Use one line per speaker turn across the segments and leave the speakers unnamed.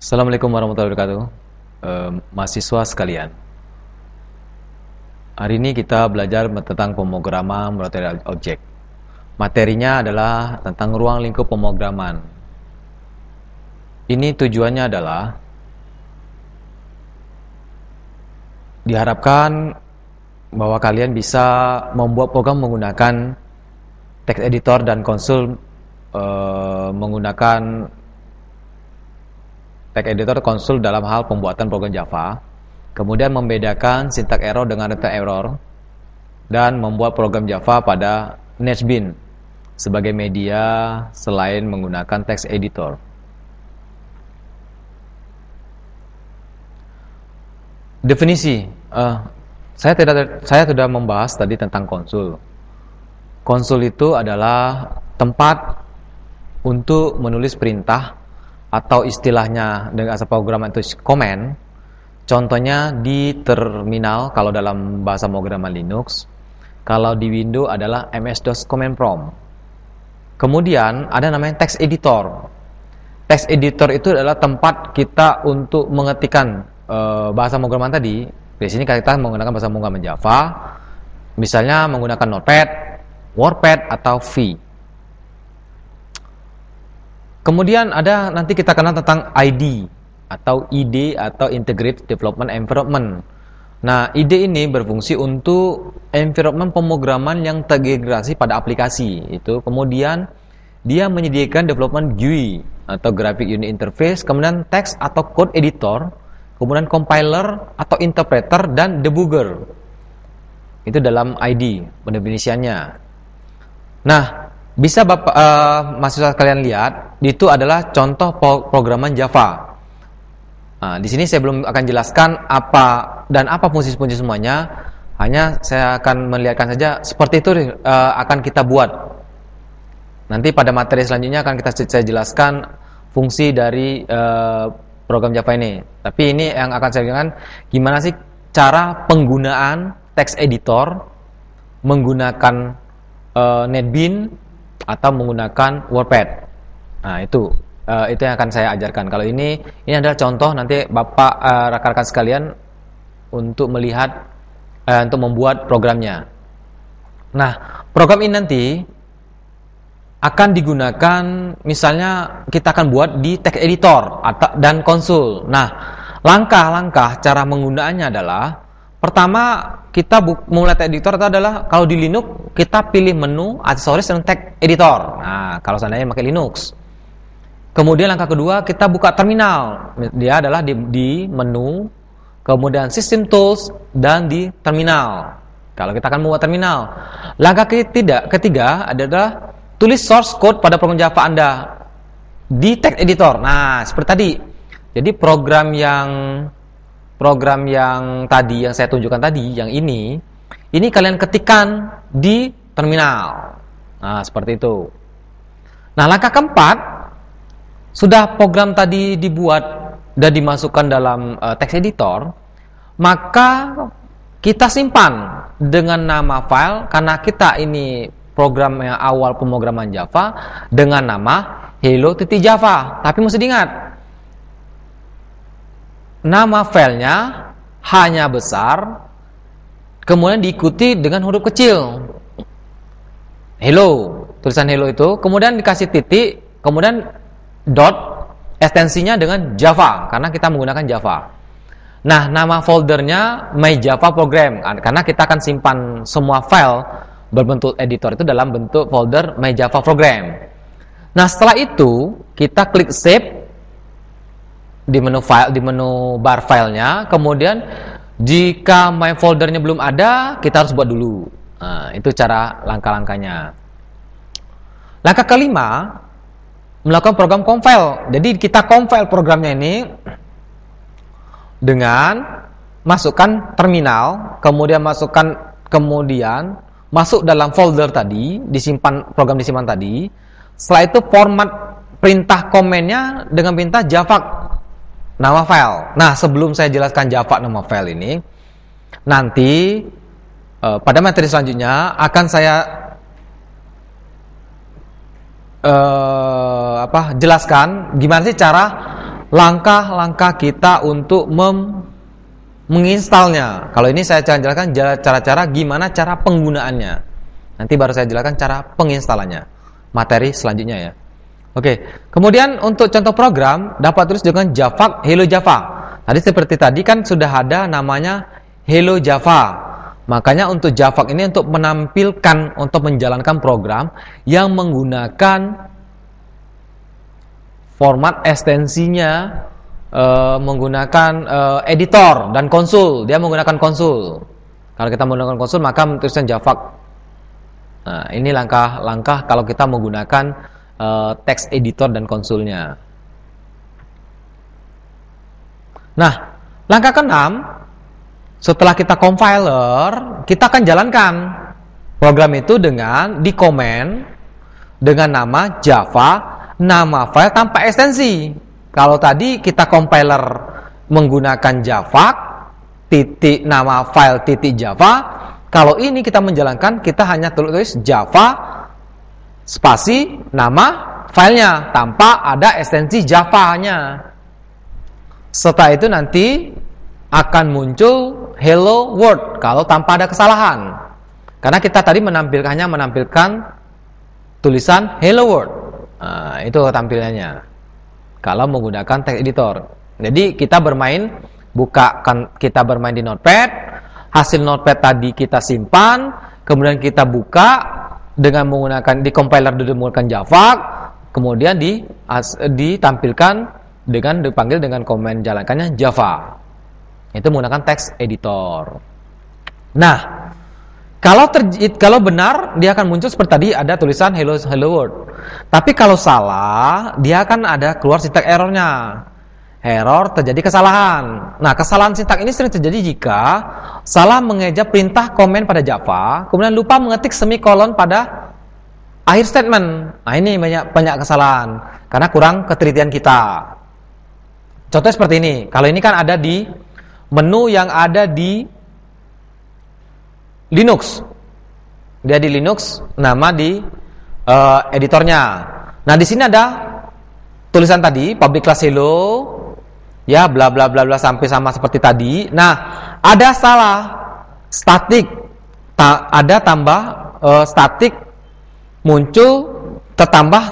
Assalamualaikum warahmatullahi wabarakatuh. Mahasiswa sekalian, hari ini kita belajar tentang pemrograman related object. Materinya adalah tentang ruang lingkup pemrograman. Ini tujuannya adalah diharapkan bahwa kalian bisa membuat program menggunakan text editor dan konsul menggunakan text editor konsul dalam hal pembuatan program Java, kemudian membedakan syntax error dengan return error, dan membuat program Java pada NetBeans sebagai media selain menggunakan text editor. Definisi, saya sudah membahas tadi tentang konsul. Konsul itu adalah tempat untuk menulis perintah atau istilahnya dengan bahasa pemrograman itu command. Contohnya di terminal kalau dalam bahasa pemrograman Linux, kalau di Windows adalah MS-DOS command prompt. Kemudian ada namanya text editor. Text editor itu adalah tempat kita untuk mengetikkan bahasa pemrograman tadi. Di sini kita menggunakan bahasa pemrograman Java, misalnya menggunakan Notepad, WordPad atau V. Kemudian ada nanti kita kenal tentang ID atau ID atau Integrated Development Environment. Nah, ID ini berfungsi untuk environment pemrograman yang terintegrasi pada aplikasi. Itu kemudian dia menyediakan development GUI atau Graphic User Interface, kemudian text atau code editor, kemudian compiler atau interpreter dan debugger. Itu dalam ID pendefinisiannya. Nah, bisa mahasiswa kalian lihat, itu adalah contoh programan Java. Nah, di sini saya belum akan jelaskan apa fungsi-fungsi semuanya. Hanya saya akan melihatkan saja seperti itu akan kita buat. Nanti pada materi selanjutnya akan saya jelaskan fungsi dari program Java ini. Tapi ini yang akan saya jelaskan gimana sih cara penggunaan text editor menggunakan NetBeans atau menggunakan WordPad. Nah, itu yang akan saya ajarkan. Kalau ini adalah contoh nanti Bapak rekan-rekan sekalian untuk melihat untuk membuat programnya. Nah, program ini nanti akan digunakan misalnya kita akan buat di text editor dan konsul. Nah, langkah-langkah cara penggunaannya adalah pertama kita mulai text editor itu adalah kalau di Linux kita pilih menu aksesoris dan text editor. Nah, kalau seandainya pakai Linux. Kemudian langkah kedua kita buka terminal. Dia adalah di menu, kemudian System Tools dan di terminal. Kalau kita akan membuat terminal. Langkah ketiga adalah tulis source code pada program Java Anda di text editor. Nah, seperti tadi. Jadi program yang tadi yang saya tunjukkan tadi, yang ini kalian ketikkan di terminal. Nah, seperti itu. Nah, langkah keempat, sudah program tadi dibuat dan dimasukkan dalam text editor, maka kita simpan dengan nama file, karena kita ini program yang awal pemrograman Java dengan nama hello.java. Tapi mesti diingat, nama filenya hanya besar, kemudian diikuti dengan huruf kecil. Hello, tulisan hello itu, kemudian dikasih titik, kemudian dot, ekstensinya dengan Java, karena kita menggunakan Java. Nah, nama foldernya My Java Program, karena kita akan simpan semua file berbentuk editor itu dalam bentuk folder My Java Program. Nah, setelah itu kita klik save di menu file, di menu bar filenya. Kemudian jika my foldernya belum ada, kita harus buat dulu. Nah, itu cara langkah-langkahnya. Langkah kelima, melakukan program compile. Jadi kita compile programnya ini dengan masukkan terminal, kemudian masuk dalam folder tadi, program disimpan tadi. Setelah itu format perintah komennya dengan perintah Java nama file. Nah, sebelum saya jelaskan Java nama file ini, nanti pada materi selanjutnya akan saya jelaskan gimana sih cara langkah-langkah kita untuk menginstalnya. Kalau ini saya akan jelaskan cara-cara gimana cara penggunaannya. Nanti baru saya jelaskan cara penginstalannya. Materi selanjutnya ya. Oke. Kemudian untuk contoh program dapat tulis dengan Java, Hello Java. Tadi seperti tadi kan sudah ada namanya Hello Java. Makanya untuk Java ini untuk menampilkan, untuk menjalankan program yang menggunakan format ekstensinya menggunakan editor dan konsul. Dia menggunakan konsul. Kalau kita menggunakan konsul maka tulisan Java. Nah, ini langkah-langkah kalau kita menggunakan text editor dan konsulnya. Nah, langkah ke-6, setelah kita compiler, kita akan jalankan program itu dengan dikomen dengan nama Java, nama file tanpa ekstensi. Kalau tadi kita compiler menggunakan Java, titik nama file titik Java. Kalau ini kita menjalankan, kita hanya tulis Java spasi nama filenya tanpa ada ekstensi Java-nya. Setelah itu nanti akan muncul Hello World kalau tanpa ada kesalahan. Karena kita tadi hanya menampilkan tulisan Hello World. Nah, itu tampilannya. Kalau menggunakan text editor. Jadi kita bermain di Notepad, hasil Notepad tadi kita simpan, kemudian kita buka dengan menggunakan di compiler menggunakan Java, kemudian ditampilkan dipanggil dengan komen jalankannya Java. Itu menggunakan text editor. Nah, kalau benar dia akan muncul seperti tadi ada tulisan Hello World. Tapi kalau salah, dia akan ada keluar sintak errornya. Error terjadi kesalahan. Nah, kesalahan sintak ini sering terjadi jika salah mengeja perintah komen pada Java, kemudian lupa mengetik semikolon pada akhir statement. Nah, ini banyak kesalahan karena kurang ketelitian kita. Contoh seperti ini. Kalau ini kan ada di menu yang ada di Linux. Dia di Linux, nama di editornya. Nah, di sini ada tulisan tadi public class hello, ya bla bla bla bla sampai sama seperti tadi. Nah, ada salah statik, ada tambah statik muncul tertambah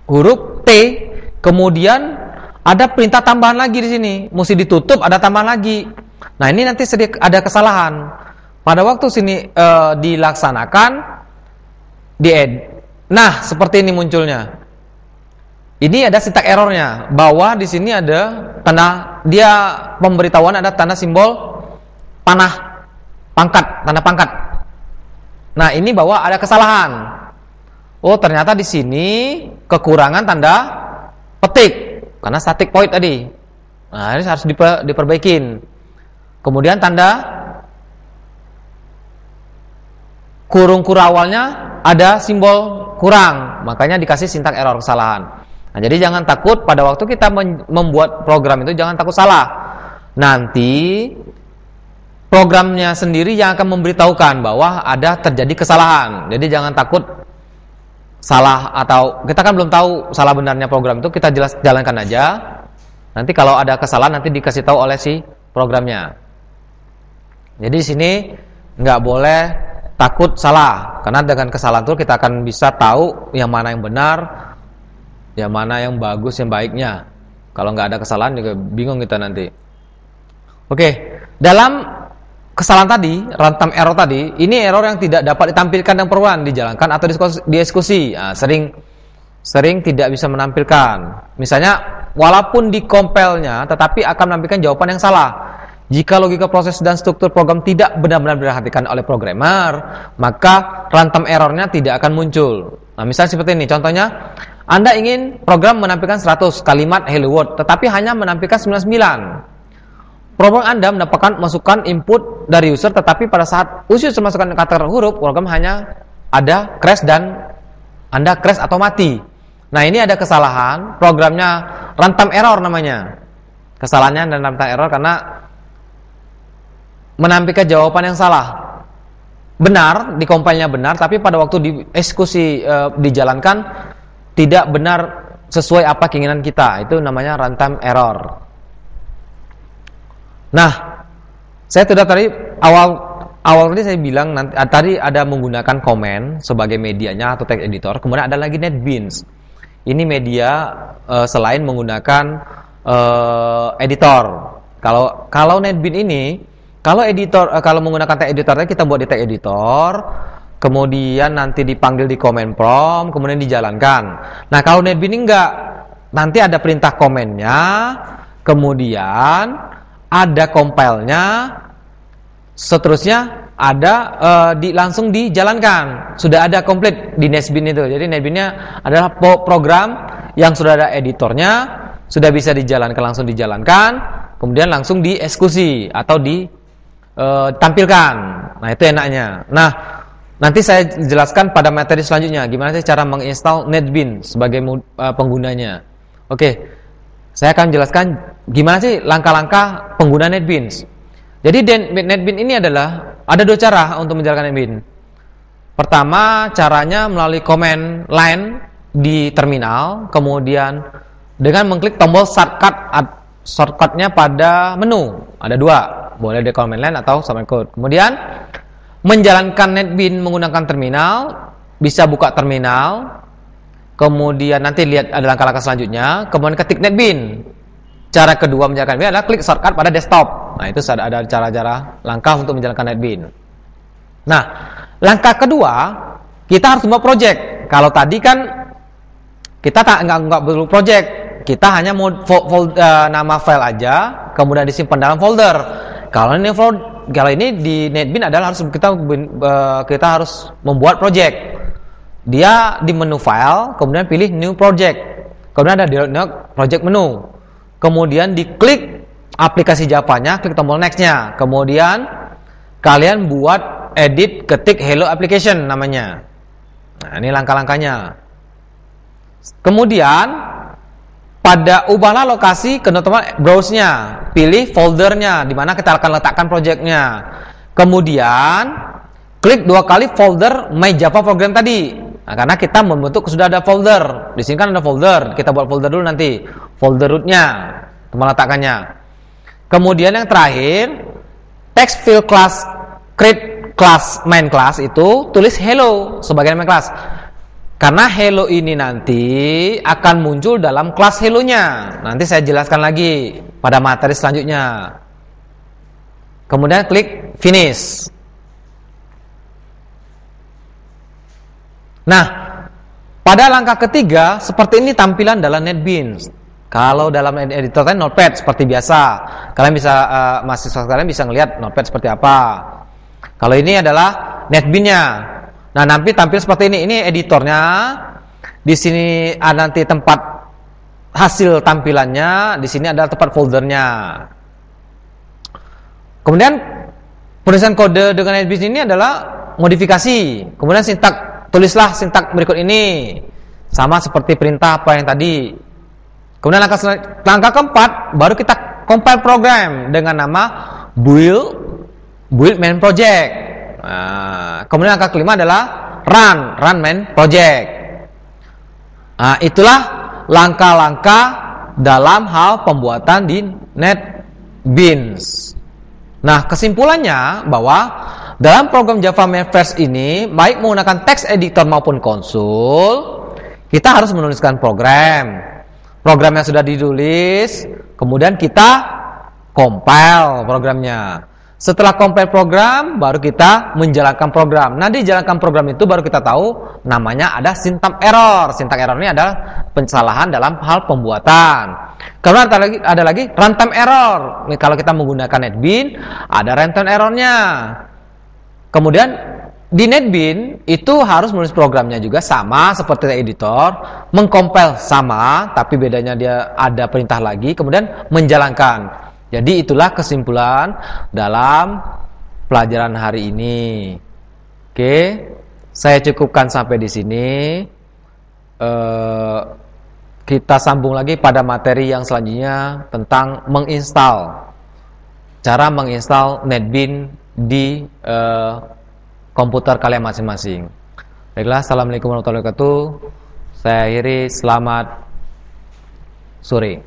huruf T, kemudian ada perintah tambahan lagi di sini, mesti ditutup, ada tambahan lagi. Nah, ini nanti ada kesalahan. Pada waktu sini dilaksanakan Nah, seperti ini munculnya. Ini ada sintak errornya, bahwa di sini ada pemberitahuan ada tanda simbol panah pangkat, tanda pangkat. Nah, ini bahwa ada kesalahan. Oh, ternyata di sini kekurangan tanda petik karena static void tadi. Nah, ini harus diperbaikin. Kemudian tanda kurung awalnya ada simbol kurang, makanya dikasih sintak error, kesalahan. Nah, jadi jangan takut pada waktu kita membuat program itu, jangan takut salah. Nanti programnya sendiri yang akan memberitahukan bahwa ada terjadi kesalahan. Jadi jangan takut salah, atau kita kan belum tahu salah benarnya program itu, kita jalankan aja. Nanti kalau ada kesalahan nanti dikasih tahu oleh si programnya. Jadi di sini nggak boleh takut salah, karena dengan kesalahan itu kita akan bisa tahu yang mana yang benar, yang mana yang bagus, yang baiknya. Kalau nggak ada kesalahan juga bingung kita nanti. Oke, dalam kesalahan tadi, runtime error tadi, ini error yang tidak dapat ditampilkan dan perluan dijalankan atau dieksekusi. Nah, sering tidak bisa menampilkan. Misalnya, walaupun di compile-nya, tetapi akan menampilkan jawaban yang salah. Jika logika proses dan struktur program tidak benar-benar diperhatikan oleh programmer, maka runtime error-nya tidak akan muncul. Nah, misalnya seperti ini, contohnya, Anda ingin program menampilkan 100 kalimat hello world, tetapi hanya menampilkan 99. Program Anda mendapatkan masukan input dari user, tetapi pada saat user memasukkan kata huruf, program hanya ada crash dan Anda crash atau mati. Nah, ini ada kesalahan, programnya runtime error namanya. Kesalahannya dan runtime error karena menampilkan jawaban yang salah. benar, dikompilnya benar, tapi pada waktu dieksekusi dijalankan tidak benar sesuai apa keinginan kita. Itu namanya runtime error. Nah, saya sudah tadi awal tadi saya bilang tadi ada menggunakan komen sebagai medianya atau text editor, kemudian ada lagi NetBeans. Ini media selain menggunakan editor. Kalau NetBeans ini, kalau menggunakan text editornya kita buat di text editor, kemudian nanti dipanggil di command prompt, kemudian dijalankan. Nah, kalau NetBeans enggak, nanti ada perintah komennya, kemudian ada compile-nya, seterusnya ada langsung dijalankan. Sudah ada komplit di NetBeans itu. Jadi NetBeans-nya adalah program yang sudah ada editornya, sudah bisa dijalankan, langsung dijalankan, kemudian langsung dieksekusi atau ditampilkan. Nah, itu enaknya. Nah, nanti saya jelaskan pada materi selanjutnya gimana sih cara menginstal NetBeans sebagai penggunanya. Oke, saya akan jelaskan gimana sih langkah-langkah pengguna NetBeans. Jadi NetBeans ini ada dua cara untuk menjalankan NetBeans. Pertama, caranya melalui command line di terminal, kemudian dengan mengklik tombol shortcut-nya pada menu. Ada dua, boleh di command line atau shortcut code. Kemudian menjalankan NetBeans menggunakan terminal, bisa buka terminal, kemudian nanti lihat ada langkah-langkah selanjutnya, kemudian ketik NetBeans. Cara kedua menjalankan NetBeans adalah klik shortcut pada desktop. Nah, itu ada cara-cara langkah untuk menjalankan NetBeans. Nah, langkah kedua, kita harus membuat project. Kalau tadi kan kita nggak perlu project, kita hanya mau nama file aja, kemudian disimpan dalam folder. Kalau ini di NetBeans adalah kita harus membuat project. Dia di menu file, kemudian pilih new project, kemudian ada di project menu, kemudian diklik aplikasi Java-nya, klik tombol next-nya, kemudian kalian buat edit, ketik hello application namanya. Nah, ini langkah-langkahnya. Kemudian pada ubahlah lokasi ke browse-nya, pilih foldernya di mana kita akan letakkan project-nya. Kemudian klik dua kali folder My Java Program tadi. Nah, karena kita membentuk sudah ada folder. Di sini kan ada folder. Kita buat folder dulu nanti. Folder root-nya, meletakkannya. Kemudian yang terakhir, text field class create class main class itu tulis hello sebagai main class. Karena hello ini nanti akan muncul dalam kelas hello-nya. Nanti saya jelaskan lagi pada materi selanjutnya. Kemudian klik finish. Nah, pada langkah ketiga, seperti ini tampilan dalam NetBeans. Kalau dalam editor Notepad seperti biasa, kalian bisa mahasiswa kalian bisa ngelihat Notepad seperti apa. Kalau ini adalah NetBeans-nya. Nah, nanti tampil seperti ini. Ini editornya. Di sini ada nanti tempat hasil tampilannya. Di sini adalah tempat foldernya. Kemudian penulisan kode dengan NetBeans ini adalah modifikasi. Kemudian tulislah sintak berikut ini, sama seperti perintah apa yang tadi. Kemudian langkah keempat, baru kita compile program dengan nama build main project. Nah, kemudian langkah kelima adalah run main project. Nah, itulah langkah-langkah dalam hal pembuatan di NetBeans. Nah, kesimpulannya bahwa dalam program Java Manifest ini, baik menggunakan text editor maupun konsul, kita harus menuliskan program yang sudah ditulis, kemudian kita compile programnya. Setelah compile program, baru kita menjalankan program. Nah, di jalankan program itu baru kita tahu namanya ada syntax error. Syntax error ini adalah kesalahan dalam hal pembuatan. Karena ada lagi runtime error. Kalau kita menggunakan NetBeans, ada runtime errornya. Kemudian di NetBeans itu harus menulis programnya juga sama seperti editor, mengcompile sama, tapi bedanya dia ada perintah lagi, kemudian menjalankan. Jadi itulah kesimpulan dalam pelajaran hari ini. Oke, saya cukupkan sampai di sini. Kita sambung lagi pada materi yang selanjutnya tentang menginstal. Cara menginstal NetBeans di komputer kalian masing-masing. Baiklah, assalamualaikum warahmatullahi wabarakatuh. Saya akhiri, selamat sore.